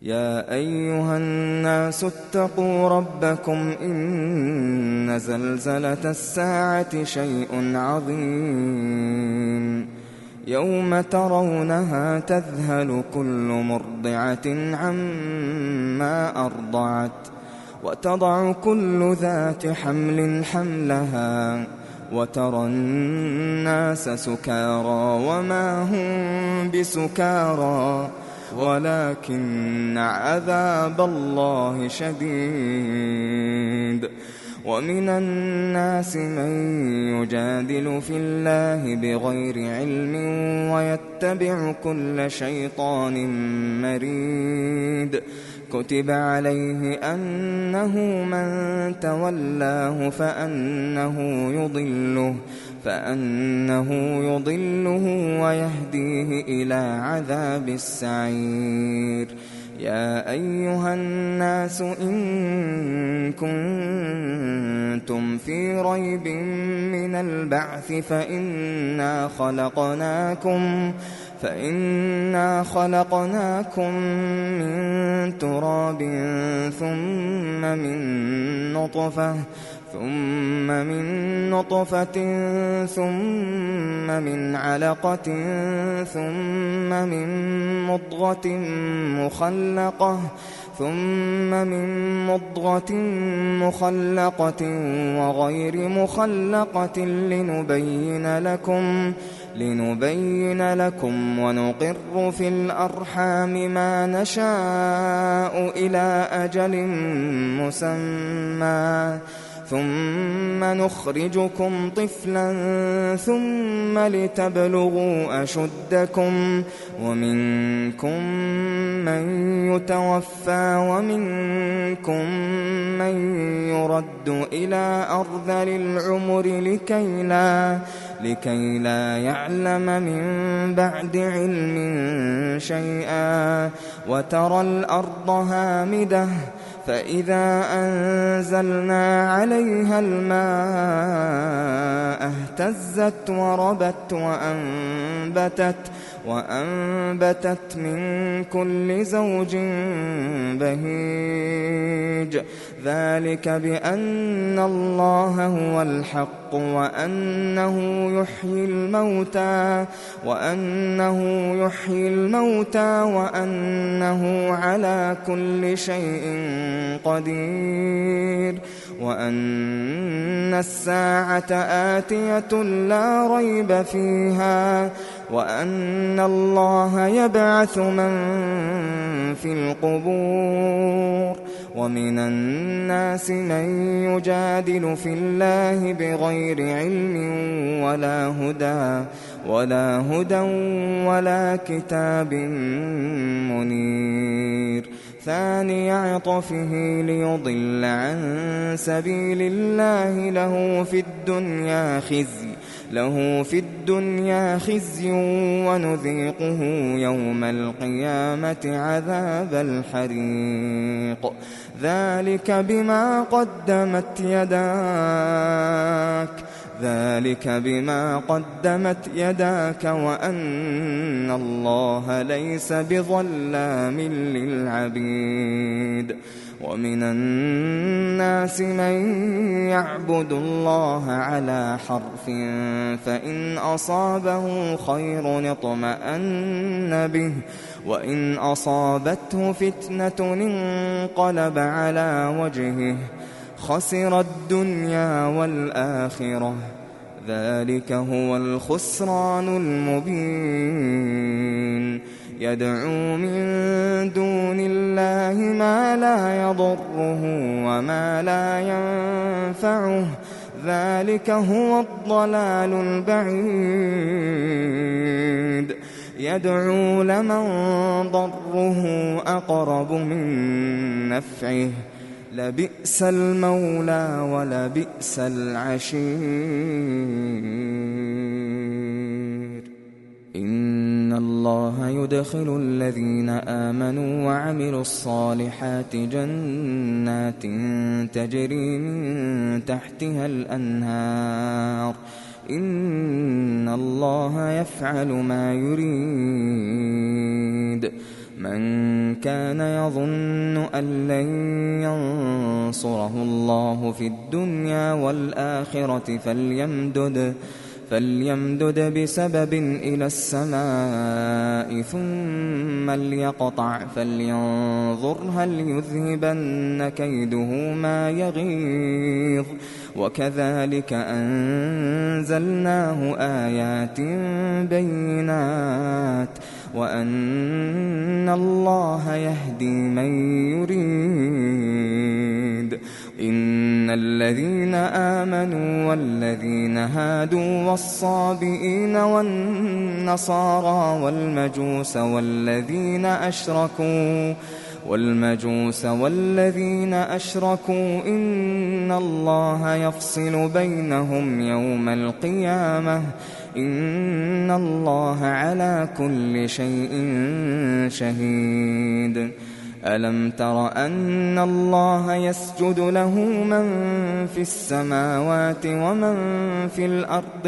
يا أيها الناس اتقوا ربكم إن زلزلة الساعة شيء عظيم يوم ترونها تذهل كل مرضعة عما أرضعت وتضع كل ذات حمل حملها وترى الناس سكارى وما هم بسكارى ولكن عذاب الله شديد. ومن الناس من يجادل في الله بغير علم ويتبع كل شيطان مريد كتب عليه أنه من تولاه فأنه يضله ويهديه إلى عذاب السعير. يا أيها الناس إن كنتم في ريب من البعث فإنا خلقناكم من تراب ثم من نطفة ثم من علقة ثم من مضغة مخلقة وغير مخلقة لنبين لكم ونقر في الأرحام ما نشاء إلى أجل مسمى ثم نخرجكم طفلا ثم لتبلغوا أشدكم ومنكم من يتوفى ومنكم من يرد إلى أرذل العمر لكي لا يعلم من بعد علم شيئا. وترى الأرض هامدة فإذا أنزلنا عليها الماء اهتزت وربت وأنبتت من كل زوج بهيج. ذلك بأن الله هو الحق وأنه يحيي الموتى وأنه على كل شيء قدير وأن الساعة آتية لا ريب فيها وأن الله يبعث من في القبور. ومن الناس من يجادل في الله بغير علم ولا هدى ولا كتاب منير. ثاني عطفه ليضل عن سبيل الله له في الدنيا خزي ونذيقه يوم القيامة عذاب الحريق. ذلك بما قدمت يداك وأن الله ليس بظلام للعبيد. ومن الناس من يعبد الله على حرف فإن أصابه خير اطمأن به وإن أصابته فتنة انقلب على وجهه خسر الدنيا والآخرة. ذلك هو الخسران المبين. يدعو من دون الله ما لا يضره وما لا ينفعه ذلك هو الضلال البعيد. يدعو لمن ضره أقرب من نفعه لبئس المولى ولبئس العشير. إن الله يدخل الذين آمنوا وعملوا الصالحات جنات تجري من تحتها الأنهار إن الله يفعل ما يريد. من كان يظن أن لن ينصره الله في الدنيا والآخرة فليمدد بسبب إلى السماء ثم ليقطع فلينظر هل يذهبن كيده ما يغيظ وكذلك أنزلناه آيات بينات وأن الله يهدي من يريد إن الذين آمنوا والذين هادوا والصابئين والنصارى والمجوس والذين أشركوا إن الله يفصل بينهم يوم القيامة إن الله على كل شيء شهيد ألم تر أن الله يسجد له من في السماوات ومن في الأرض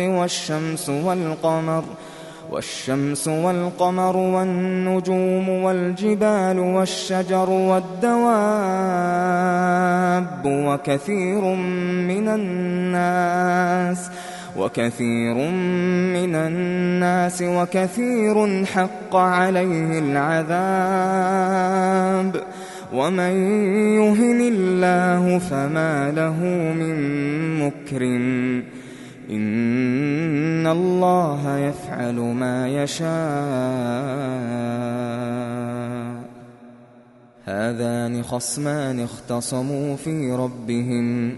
والشمس والقمر والنجوم والجبال والشجر والدواب وكثير من الناس وكثير حق عليه العذاب ومن يهن الله فما له من مكرم إن الله يفعل ما يشاء هذان خصمان اختصموا في ربهم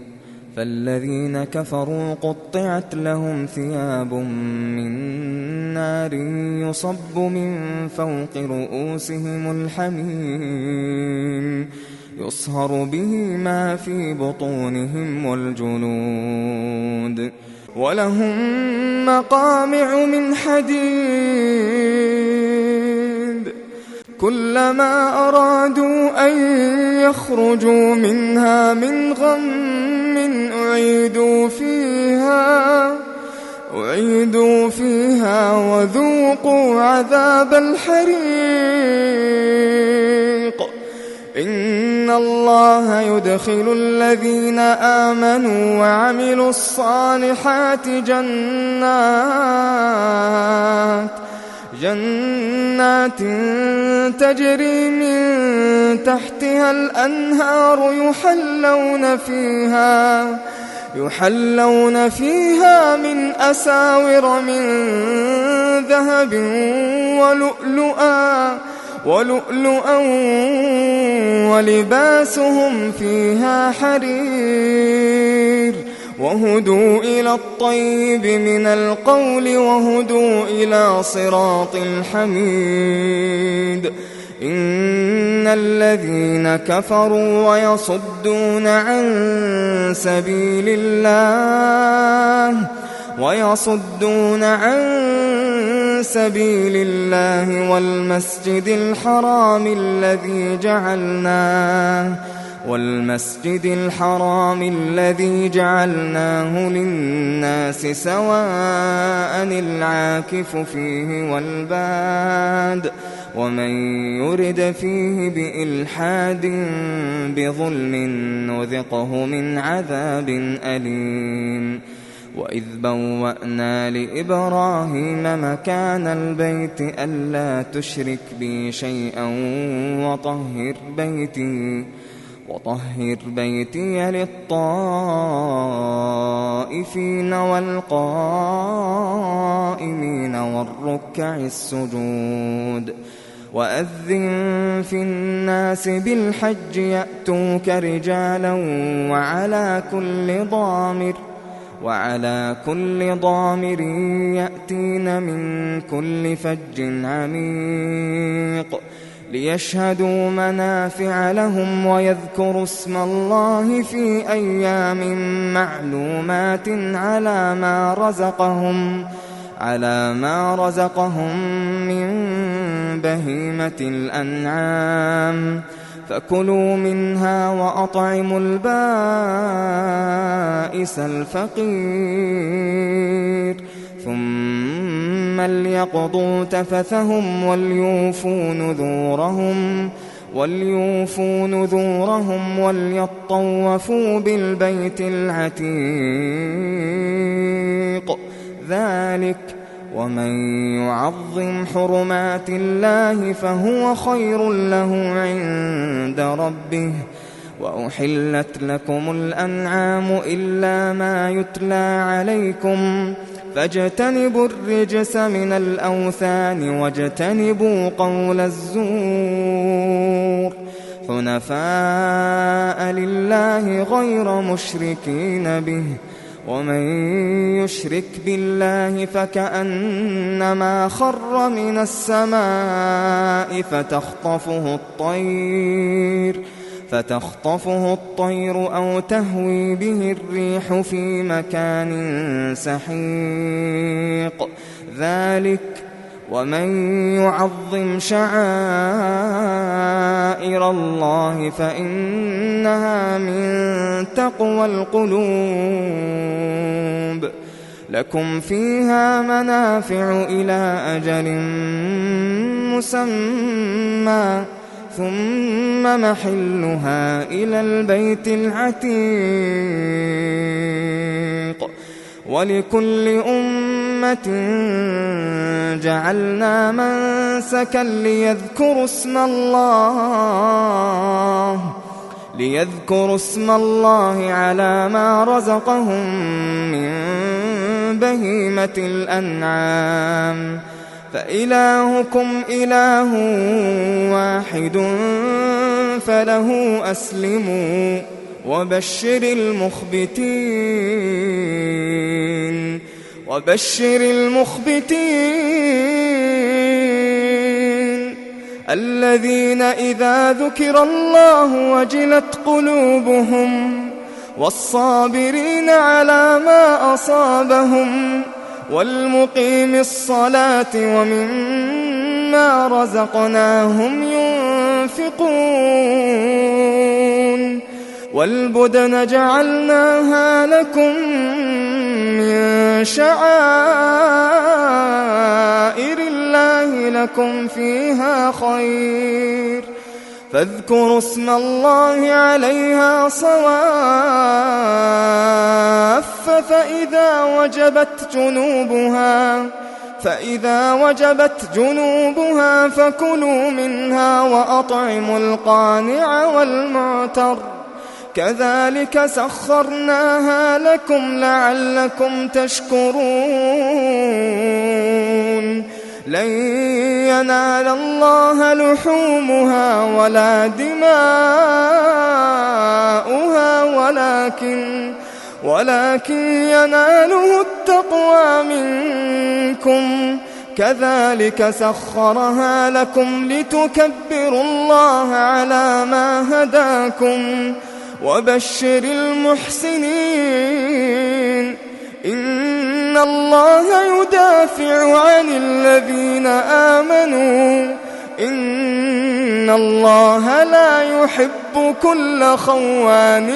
فالذين كفروا قطعت لهم ثياب من نار يصب من فوق رؤوسهم الحميم يصهر به ما في بطونهم والجلود ولهم مقامع من حديد كلما أرادوا أن يخرجوا منها من غم أعيدوا فيها وذوقوا عذاب الحريق إن الله يدخل الذين آمنوا وعملوا الصالحات جنات تجري من تحتها الأنهار يحلون فيها من أساور من ذهب ولؤلؤا ولباسهم فيها حرير وهدوا إلى الطيب من القول وهدوا إلى صراط الحميد إن الذين كفروا ويصدون عن سبيل الله والمسجد الحرام الذي جعلناه للناس سواء العاكف فيه والباد ومن يرد فيه بإلحاد بظلم نذقه من عذاب أليم وإذ بوأنا لإبراهيم مكان البيت ألا تشرك بي شيئا وطهر بيتي للطائفين والقائمين والركع السجود وأذن في الناس بالحج يأتوك رجالا وعلى كل ضامر يأتين من كل فج عميق ليشهدوا منافع لهم ويذكروا اسم الله في أيام معلومات على ما رزقهم من بهيمة الأنعام فكلوا منها وأطعموا البائس الفقير ثم ليقضوا تفثهم وليوفوا نذورهم وليطوفوا بالبيت العتيق ذلك ومن يعظم حرمات الله فهو خير له عند ربه وأحلت لكم الأنعام إلا ما يتلى عليكم فاجتنبوا الرجس من الأوثان واجتنبوا قول الزور حنفاء لله غير مشركين به ومن يشرك بالله فكأنما خر من السماء فتخطفه الطير أو تهوي به الريح في مكان سحيق ذلك ومن يعظم شعائر الله فإنها من تقوى القلوب لكم فيها منافع إلى أجل مسمى ثم محلها إلى البيت العتيق ولكل أمة جعلنا منسكا ليذكروا اسم الله على ما رزقهم من بهيمة الأنعام فإلهكم إله واحد فله أسلموا وبشر المخبتين الذين إذا ذكر الله وجلت قلوبهم والصابرين على ما أصابهم والمقيم الصلاة ومما رزقناهم ينفقون والبدن جعلناها لكم من شعائر الله لكم فيها خير فاذكروا اسم الله عليها صواف فإذا وجبت جنوبها فكلوا منها وأطعموا القانع والمعتر كذلك سخرناها لكم لعلكم تشكرون لن ينال الله لحومها ولا دماؤها ولكن يناله التقوى منكم كذلك سخرها لكم لتكبروا الله على ما هداكم وبشر المحسنين إن الله يدافع عن الذين آمنوا إن الله لا يحب كل خوان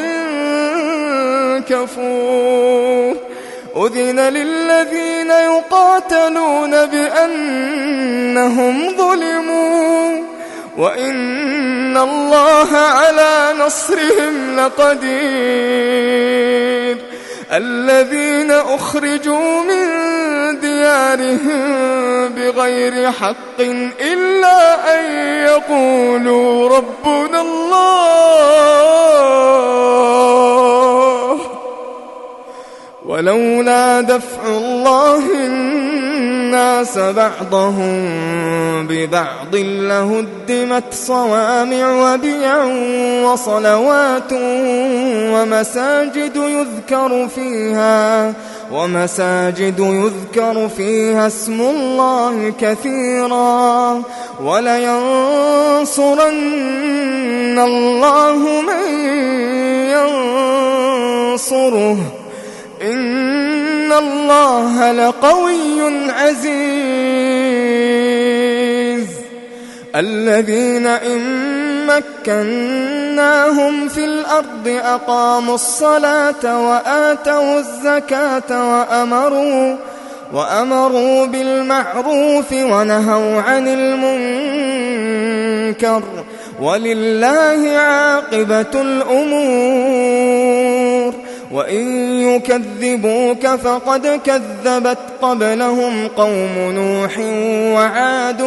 كفور أذن للذين يقاتلون بأنهم ظلموا وإن الله على نصرهم لقدير الذين أخرجوا من ديارهم بغير حق إلا أن يقولوا ربنا الله ولولا دفع الله الناس بعضهم ببعض لهدمت صوامع وبيع وصلوات ومساجد يذكر فيها اسم الله كثيرا ولينصرن الله من ينصره إن الله لقوي عزيز الذين إن مكناهم في الأرض أقاموا الصلاة وآتوا الزكاة وأمروا بالمعروف ونهوا عن المنكر ولله عاقبة الأمور وإن يكذبوك فقد كذبت قبلهم قوم نوح وعاد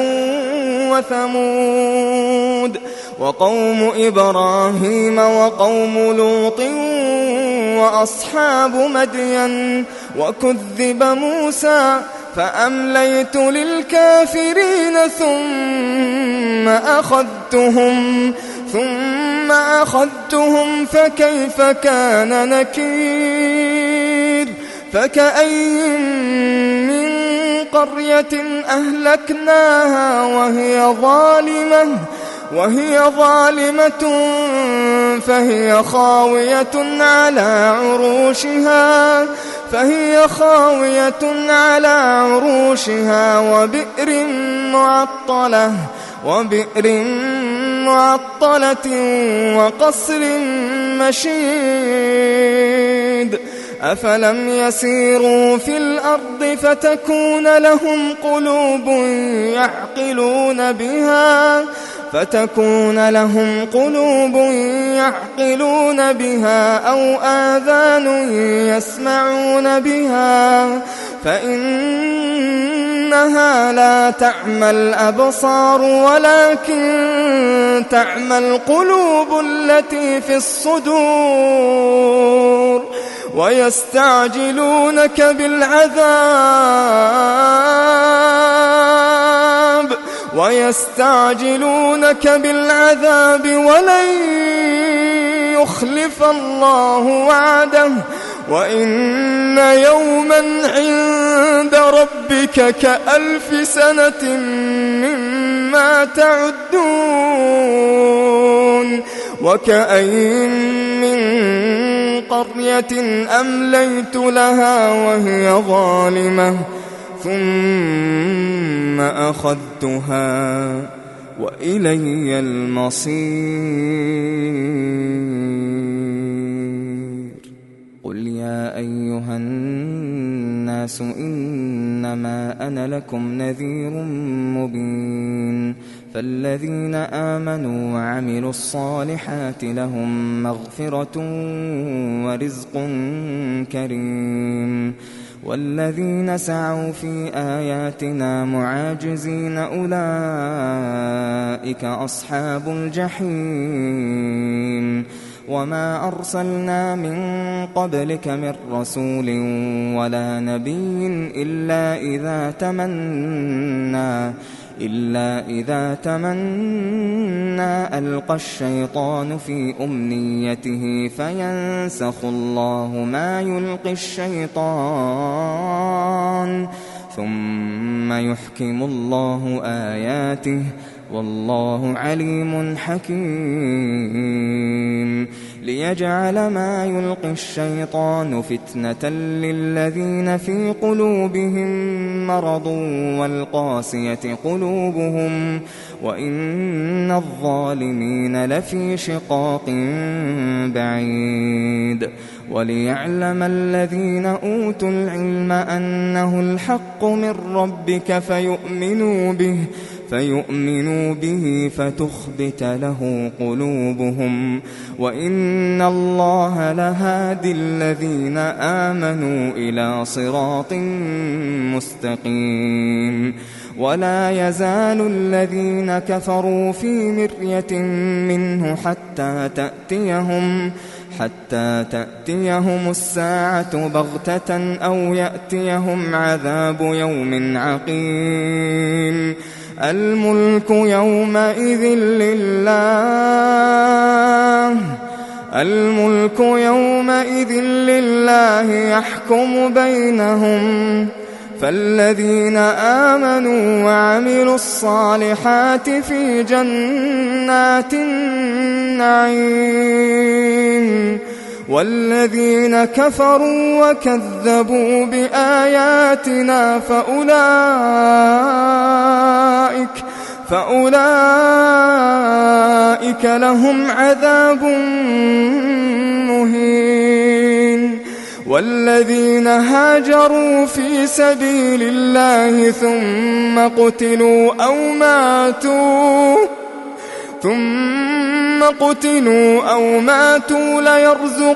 وثمود وقوم إبراهيم وقوم لوط وأصحاب مدين وكذب موسى فأمليت للكافرين ثم أخذتهم فكيف كان نكير فكأين من قرية أهلكناها وهي ظالمة فهي خاوية على عروشها وبئر معطلة وقصر مشيد أفلم يسيروا في الأرض فتكون لهم قلوب يعقلون بها أو آذان يسمعون بها فإنها لا تعمى الأبصار ولكن تعمى القلوب التي في الصدور ويستعجلونك بالعذاب ولن يخلف الله وعده وإن يوما عند ربك كألف سنة مما تعدون وكأين من قرية أمليت لها وهي ظالمة ثم أخذتها وإلي المصير قل يا أيها الناس إنما أنا لكم نذير مبين فالذين آمنوا وعملوا الصالحات لهم مغفرة ورزق كريم والذين سعوا في آياتنا معاجزين أولئك أصحاب الجحيم وما أرسلنا من قبلك من رسول ولا نبي إلا إذا تمنى ألقى الشيطان في أمنيته فينسخ الله ما يلقي الشيطان ثم يحكم الله آياته والله عليم حكيم ليجعل ما يلقي الشيطان فتنة للذين في قلوبهم مرض والقاسية قلوبهم وإن الظالمين لفي شقاق بعيد وليعلم الذين أوتوا العلم أنه الحق من ربك فيؤمنوا به فتخبت له قلوبهم وإن الله لهادي الذين آمنوا إلى صراط مستقيم ولا يزال الذين كفروا في مرية منه حتى تأتيهم الساعة بغتة أو يأتيهم عذاب يوم عقيم الملك يومئذ لله يحكم بينهم فالذين آمنوا وعملوا الصالحات في جنات النعيم والذين كفروا وكذبوا بآياتنا فأولئك لهم عذاب مهين والذين هاجروا في سبيل الله ثم قتلوا أو ماتوا ليرزقنهم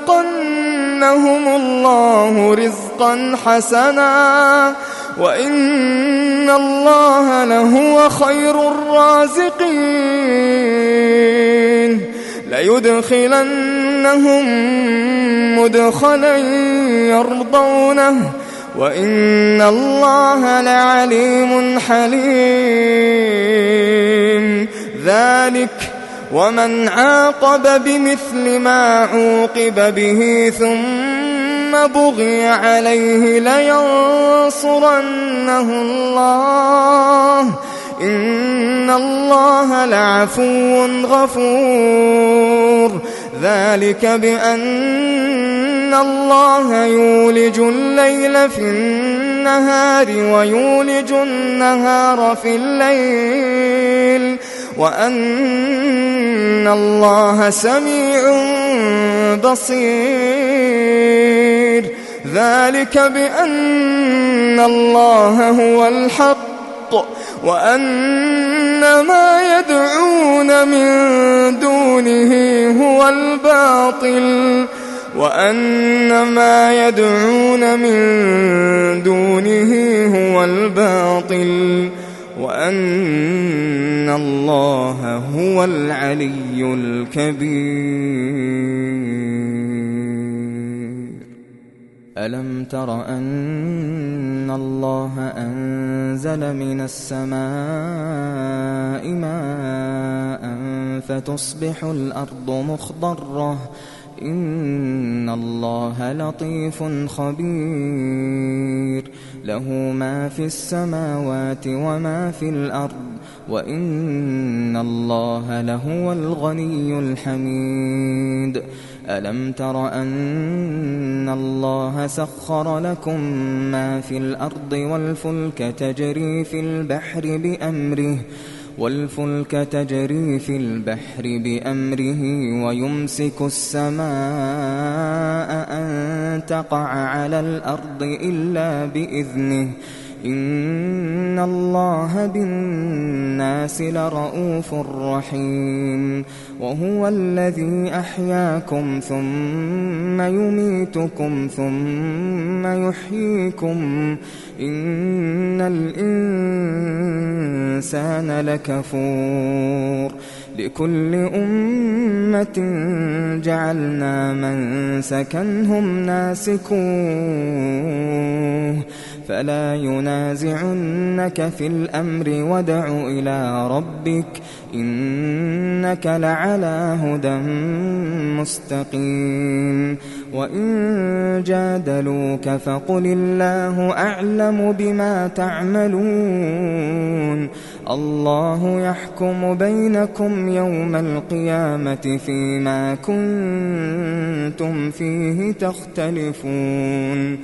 الله رزقا حسنا وإن الله لهو خير الرازقين. ليدخلنهم مدخلا يرضونه وإن الله لعليم حليم. ذلك ومن عاقب بمثل ما عوقب به ثم بغي عليه لينصرنه الله إن الله لعفو غفور. ذلك بأن الله يولج الليل في النهار ويولج النهار في الليل وأن الله سميع بصير. ذلك بأن الله هو الحق وأن ما يدعون من دونه هو الباطل وأن الله هو العلي الكبير. ألم تر أن الله أنزل من السماء ماء فتصبح الأرض مخضرة إن الله لطيف خبير. له ما في السماوات وما في الأرض وإن الله لهو الغني الحميد. ألم تر أن الله سخر لكم ما في الأرض والفلك تجري في البحر بأمره ويمسك السماء أن تقع على الأرض إلا بإذنه إن الله بالناس لرءوف رحيم. وهو الذي أحياكم ثم يميتكم ثم يحييكم إن الإنسان لكفور. لكل أمة جعلنا منسكا هم ناسكوه فلا ينازعنك في الأمر وادع إلى ربك إنك لعلى هدى مستقيم. وإن جادلوك فقل الله أعلم بما تعملون الله يحكم بينكم يوم القيامة فيما كنتم فيه تختلفون.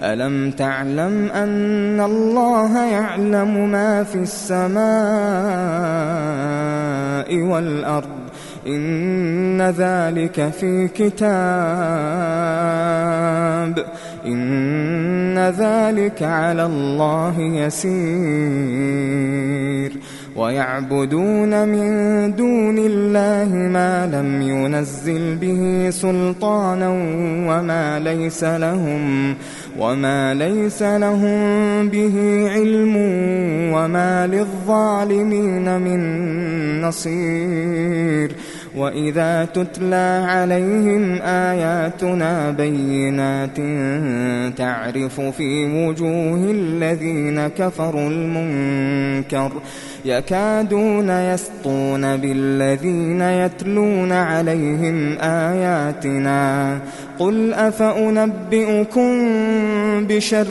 ألم تعلم أن الله يعلم ما في السماء والأرض إن ذلك في كتاب إن ذلك على الله يسير. ويعبدون من دون الله ما لم ينزل به سلطانا وما ليس لهم به علم وما للظالمين من نصير. وإذا تتلى عليهم آياتنا بينات تعرف في وجوه الذين كفروا المنكر يكادون يسطون بالذين يتلون عليهم آياتنا قل أفأنبئكم بشر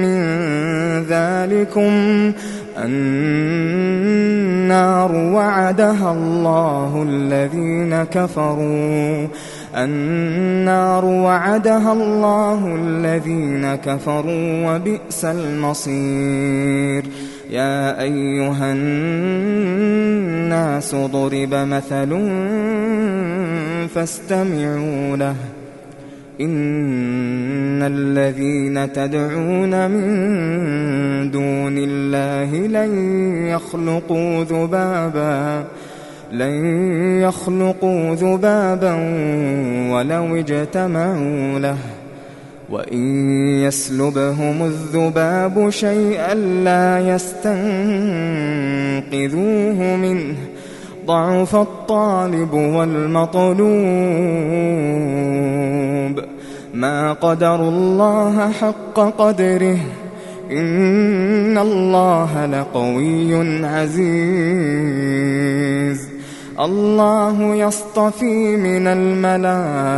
من ذلكم النار وعدها الله الذين كفروا وبئس المصير. يا أيها الناس ضرب مثل فاستمعوا له إن الذين تدعون من دون الله لن يخلقوا ذبابا ولو اجتمعوا له وإن يسلبهم الذباب شيئا لا يستنقذوه منه ضعف الطالب والمطلوب ما قدروا الله حق قدره إن الله لقوي عزيز الله يصطفي من الملائكة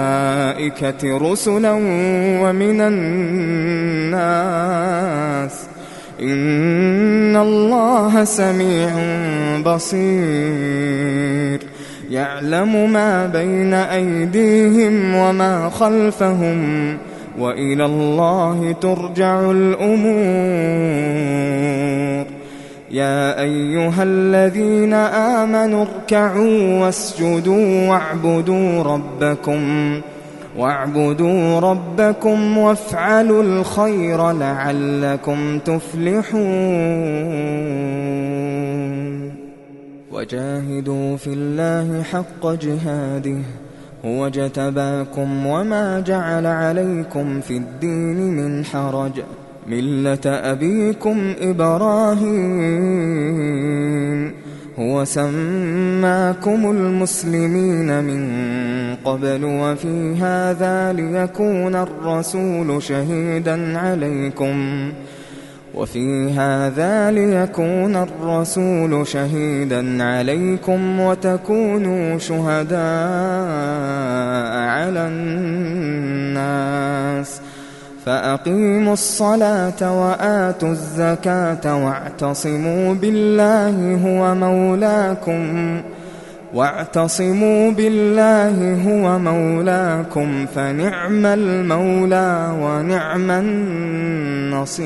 رسلا ومن الناس إن الله سميع بصير يعلم ما بين أيديهم وما خلفهم وإلى الله ترجع الأمور يا أيها الذين آمنوا اركعوا واسجدوا واعبدوا ربكم وافعلوا الخير لعلكم تفلحون وجاهدوا في الله حق جهاده هو اجتباكم وما جعل عليكم في الدين من حرج ملة أبيكم إبراهيم هو سماكم المسلمين من قبل وفي هذا ليكون الرسول شهيدا عليكم وتكونوا شهداء على الناس فأقيموا الصلاة وآتوا الزكاة واعتصموا بالله هو مولاكم فنعم المولى ونعم النصير